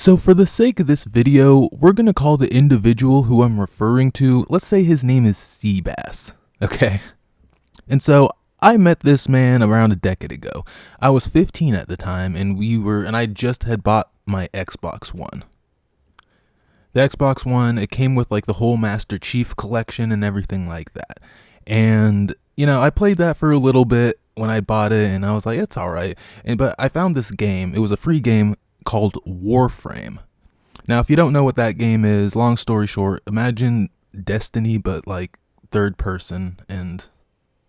So for the sake of this video, we're going to call the individual who I'm referring to, let's say his name is Seabass, okay? And so I met this man around a decade ago. I was 15 at the time, and I just had bought my Xbox One. The Xbox One, it came with like the whole Master Chief collection and everything like that. And, I played that for a little bit when I bought it, and I was like, it's alright. But I found this game, it was a free game called Warframe. Now, if you don't know what that game is, long story short, imagine Destiny, but like third person and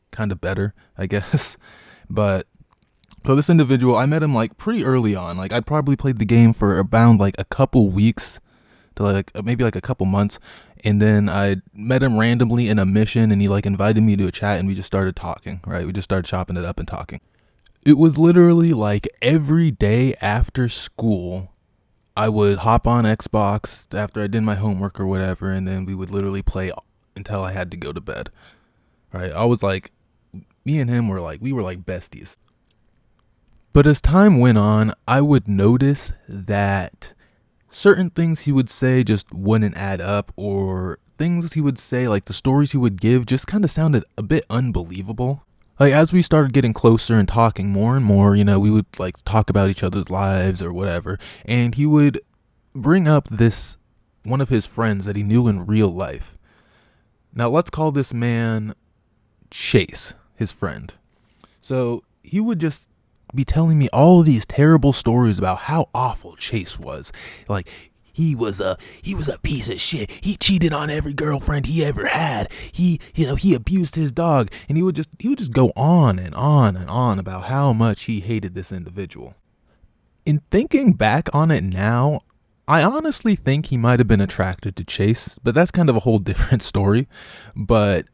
kind of better, I guess. But so this individual, I met him like pretty early on. Like I probably played the game for about like a couple weeks to like maybe like a couple months, and then I met him randomly in a mission, and he like invited me to a chat, and we just started talking. Right, we just started chopping it up and talking. It was literally like every day after school, I would hop on Xbox after I did my homework or whatever, and then we would literally play until I had to go to bed. Right, I was like, me and him were like, we were like besties. But as time went on, I would notice that certain things he would say just wouldn't add up, or things he would say, like the stories he would give, just kind of sounded a bit unbelievable. Like as we started getting closer and talking more and more, we would like talk about each other's lives or whatever, and he would bring up this one of his friends that he knew in real life. Now let's call this man Chase, his friend. So he would just be telling me all of these terrible stories about how awful Chase was. Like he was a piece of shit. He cheated on every girlfriend he ever had. He abused his dog, and he would just go on and on and on about how much he hated this individual. In thinking back on it now, I honestly think he might have been attracted to Chase, but that's kind of a whole different story. But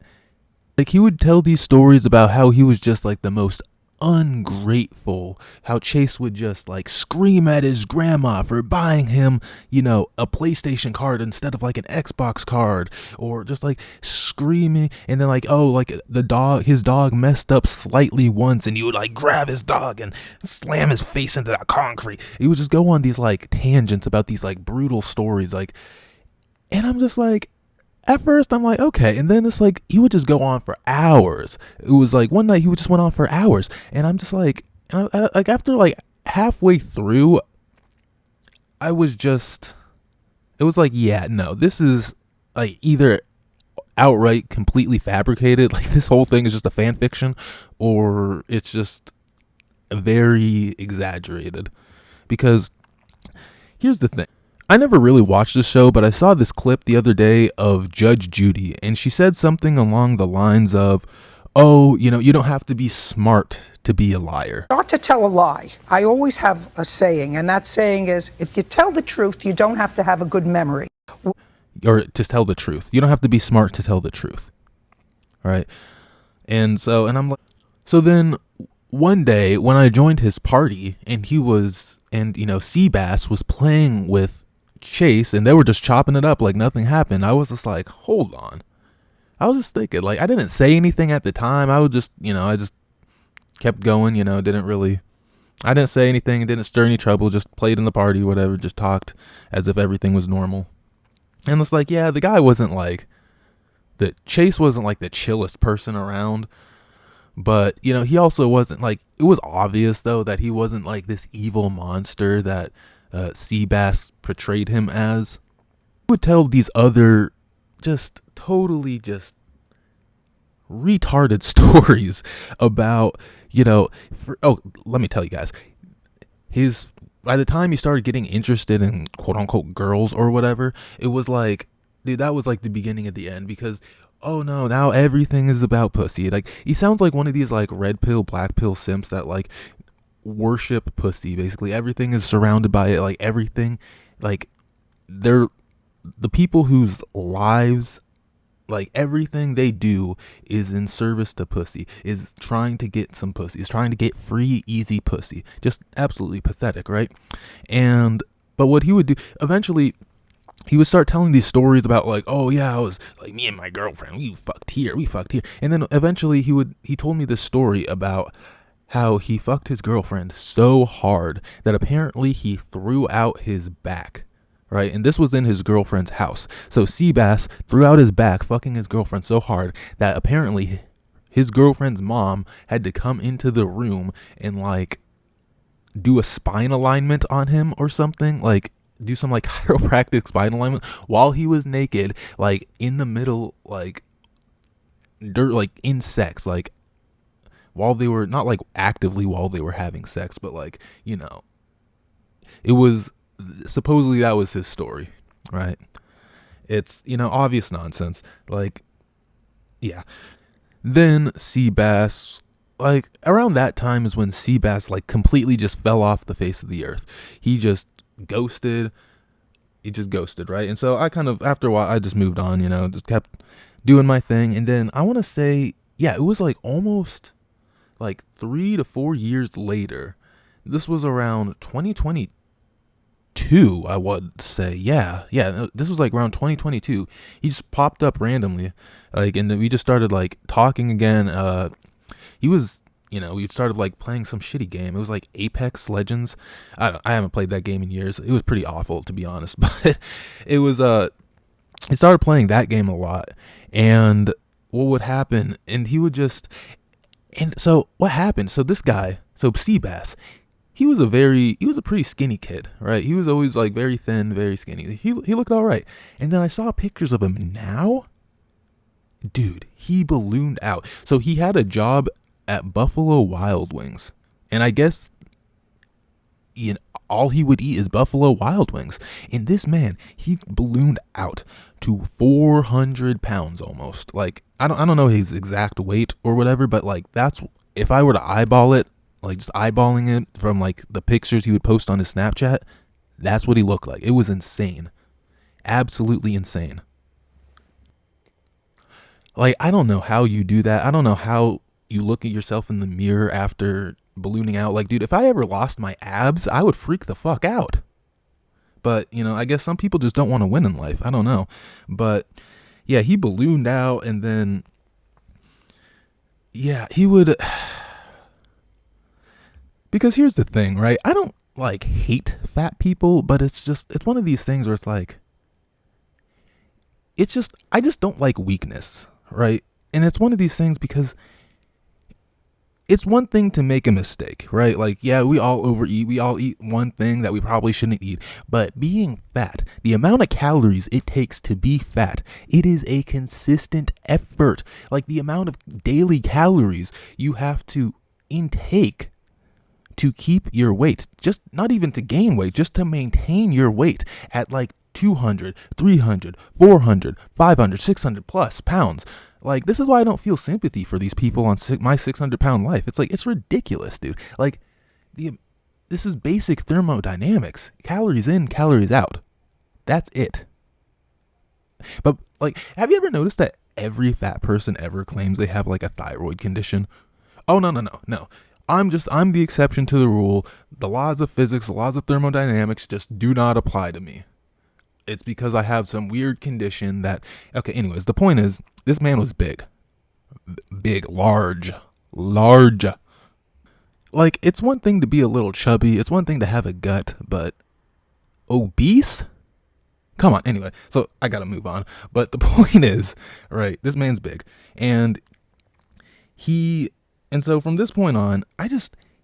like he would tell these stories about how he was just like the most ungrateful, how Chase would just like scream at his grandma for buying him, a PlayStation card instead of like an Xbox card, or just like screaming, and then like, his dog messed up slightly once, and he would like grab his dog and slam his face into the concrete. He would just go on these like tangents about these like brutal stories, like, and I'm just like, at first I'm like, okay, and then it's like he would just go on for hours. It was like one night he just went on for hours, and I'm just like, like after like halfway through, it was like, yeah, no, this is like either outright completely fabricated, like this whole thing is just a fan fiction, or it's just very exaggerated. Because here's the thing. I never really watched the show, but I saw this clip the other day of Judge Judy, and she said something along the lines of, oh, you don't have to be smart to be a liar. Not to tell a lie. I always have a saying, and that saying is, if you tell the truth, you don't have to have a good memory. Or to tell the truth. You don't have to be smart to tell the truth. All right? And I'm like, so then one day when I joined his party, and Seabass was playing with Chase, and they were just chopping it up like nothing happened, I was just like, hold on. I was just thinking, like, I didn't say anything at the time. I would just, I just kept going, I didn't say anything, didn't stir any trouble, just played in the party, whatever, just talked as if everything was normal. And it's like, yeah, Chase wasn't like the chillest person around, but, he also wasn't like, it was obvious though that he wasn't like this evil monster that Seabass portrayed him as. He would tell these other just totally just retarded stories about, let me tell you guys, by the time he started getting interested in quote unquote girls or whatever, it was like, dude, that was like the beginning of the end, because oh no, now everything is about pussy. Like he sounds like one of these like red pill, black pill simps that like worship pussy. Basically everything is surrounded by it. Like everything, like they're the people whose lives, like everything they do is in service to pussy, is trying to get some pussy, is trying to get free easy pussy. Just absolutely pathetic, right? But what he would do eventually, he would start telling these stories about like, oh yeah, I was like, me and my girlfriend, we fucked here, and then eventually he told me this story about how he fucked his girlfriend so hard that apparently he threw out his back. Right, and this was in his girlfriend's house. So Seabass threw out his back, fucking his girlfriend so hard that apparently his girlfriend's mom had to come into the room and like do a spine alignment on him or something, like do some like chiropractic spine alignment while he was naked, like in the middle, like dirt, like in sex, like while they were not like actively while they were having sex, but like, you know, it was supposedly that was his story, right? It's, you know, obvious nonsense. Like, yeah. Then Seabass, like around that time is when Seabass like completely just fell off the face of the earth. He just ghosted. He just ghosted, right? And so I kind of, after a while, I just moved on, you know, just kept doing my thing. And then I want to say, yeah, it was like almost like 3 to 4 years later. This was around 2022, I would say. Yeah. This was like around 2022. He just popped up randomly, like, and then we just started like talking again. He was, you know, we started like playing some shitty game. It was like Apex Legends. I haven't played that game in years. It was pretty awful, to be honest. But it was he started playing that game a lot, and what would happen? And he would just, and so what happened? So this guy, so Seabass, he was a pretty skinny kid, right? He was always like very thin, very skinny. He looked all right. And then I saw pictures of him now. Dude, he ballooned out. So he had a job at Buffalo Wild Wings. And I guess, you know, all he would eat is Buffalo Wild Wings. And this man, he ballooned out to 400 pounds almost. Like, I don't know his exact weight or whatever, but like that's, if I were to eyeball it, like just eyeballing it from like the pictures he would post on his Snapchat, that's what he looked like. It was insane. Absolutely insane. Like, I don't know how you do that. I don't know how you look at yourself in the mirror after ballooning out. Like, dude, if I ever lost my abs, I would freak the fuck out. But, you know, I guess some people just don't want to win in life. I don't know. But yeah, he ballooned out, and then yeah, he would, because here's the thing, right? I don't like hate fat people, but it's one of these things where it's like, I just don't like weakness, right? And it's one of these things because it's one thing to make a mistake, right? Like, yeah, we all overeat. We all eat one thing that we probably shouldn't eat. But being fat, the amount of calories it takes to be fat, it is a consistent effort. Like the amount of daily calories you have to intake to keep your weight, just not even to gain weight, just to maintain your weight at like 200, 300, 400, 500, 600 plus pounds. Like, this is why I don't feel sympathy for these people on my 600-pound life. It's like, it's ridiculous, dude. Like, this is basic thermodynamics. Calories in, calories out. That's it. But, like, have you ever noticed that every fat person ever claims they have, like, a thyroid condition? Oh, no. I'm the exception to the rule. The laws of physics, the laws of thermodynamics just do not apply to me. It's because I have some weird condition that, okay, anyways, the point is, this man was big, large. Like, it's one thing to be a little chubby. It's one thing to have a gut, but obese? Come on. Anyway, so I got to move on. But the point is, right, this man's big. And so from this point on,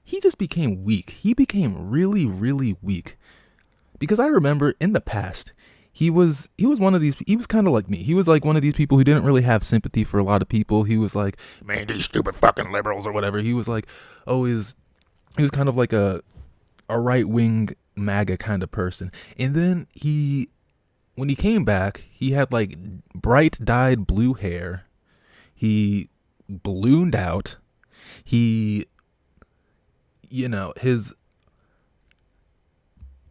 he just became weak. He became really, really weak. Because I remember in the past, he was one of these, he was kind of like me. He was like one of these people who didn't really have sympathy for a lot of people. He was like, man, these stupid fucking liberals or whatever. He was like, he was kind of like a right-wing MAGA kind of person. And then when he came back, he had like bright dyed blue hair. He ballooned out.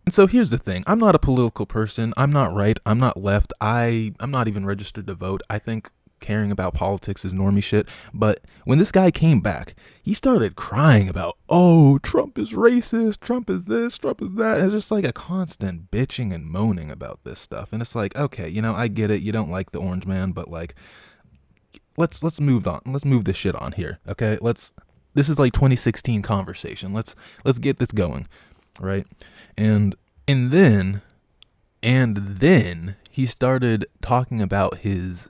And so here's the thing. I'm not a political person. I'm not right. I'm not left. I'm not even registered to vote. I think caring about politics is normie shit. But when this guy came back, he started crying about, oh, Trump is racist. Trump is this. Trump is that. It's just like a constant bitching and moaning about this stuff. And it's like, okay, I get it. You don't like the orange man, but like, let's move on. Let's move this shit on here. Okay. this is like 2016 conversation. Let's get this going, right? And then he started talking about his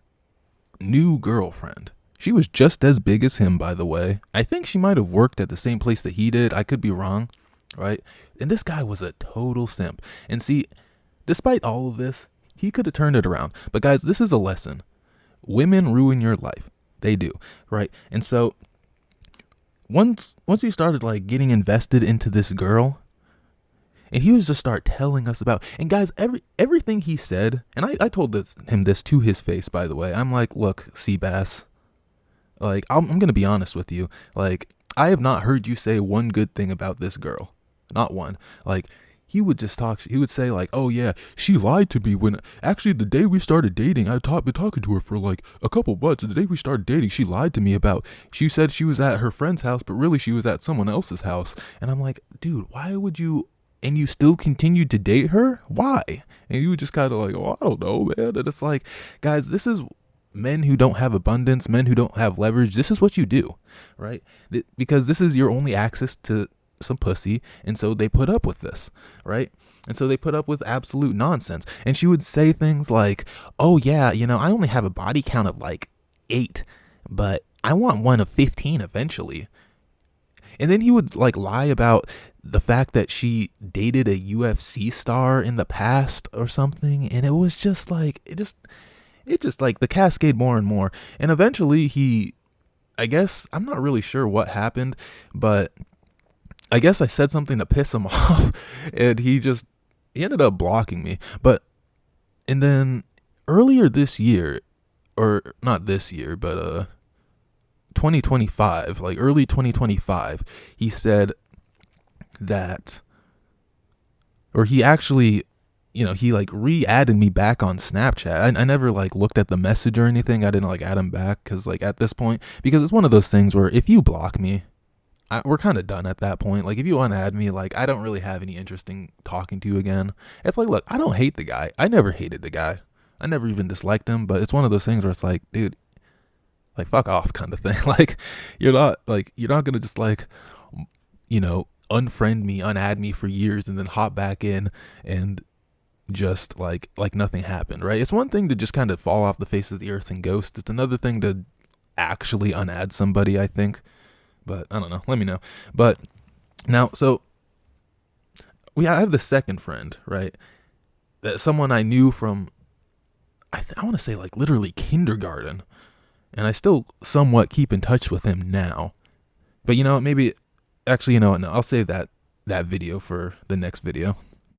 new girlfriend. She was just as big as him, by the way. I think she might have worked at the same place that he did. I could be wrong, right? And this guy was a total simp. And see, despite all of this, he could have turned it around. But guys, this is a lesson. Women ruin your life. They do, right? And so once he started like getting invested into this girl, and he was just start telling us about, and guys, everything he said, and I told him this to his face, by the way. I'm like, look, Seabass, like, I'm going to be honest with you. Like, I have not heard you say one good thing about this girl. Not one. Like, he would just talk. He would say, like, oh, yeah, she lied to me when actually the day we started dating, been talking to her for like a couple months. And the day we started dating, she lied to me about, she said she was at her friend's house, but really she was at someone else's house. And I'm like, dude, why would you, and you still continued to date her? Why? And you would just kind of like, oh, I don't know, man. And it's like, guys, this is men who don't have abundance, men who don't have leverage. This is what you do, right? Because this is your only access to some pussy. And so they put up with this, right? And so they put up with absolute nonsense. And she would say things like, oh yeah, you know, I only have a body count of like 8, but I want one of 15 eventually. And then he would like lie about the fact that she dated a UFC star in the past or something. And it was just like, it just like the cascade more and more. And eventually I guess, I'm not really sure what happened, but I guess I said something to piss him off, and he ended up blocking me. And then earlier this year, or not this year, but 2025, like early 2025, he said that, or he actually, you know, he like re-added me back on Snapchat. I never like looked at the message or anything. I didn't like add him back because like at this point, because it's one of those things where if you block me, we're kind of done at that point. Like if you unadd me, like I don't really have any interest in talking to you again. It's like, look, I don't hate the guy. I never hated the guy. I never even disliked him, but it's one of those things where it's like, dude, like fuck off kind of thing. Like you're not going to just like, you know, unfriend me, unadd me for years and then hop back in and just like nothing happened, right? It's one thing to just kind of fall off the face of the earth and ghost. It's another thing to actually unadd somebody, I think. But I don't know. Let me know. But now, so I have the second friend, right? That someone I knew from, I want to say like literally kindergarten. And I still somewhat keep in touch with him now. But you know, maybe, actually, you know what? No, I'll save that video for the next video.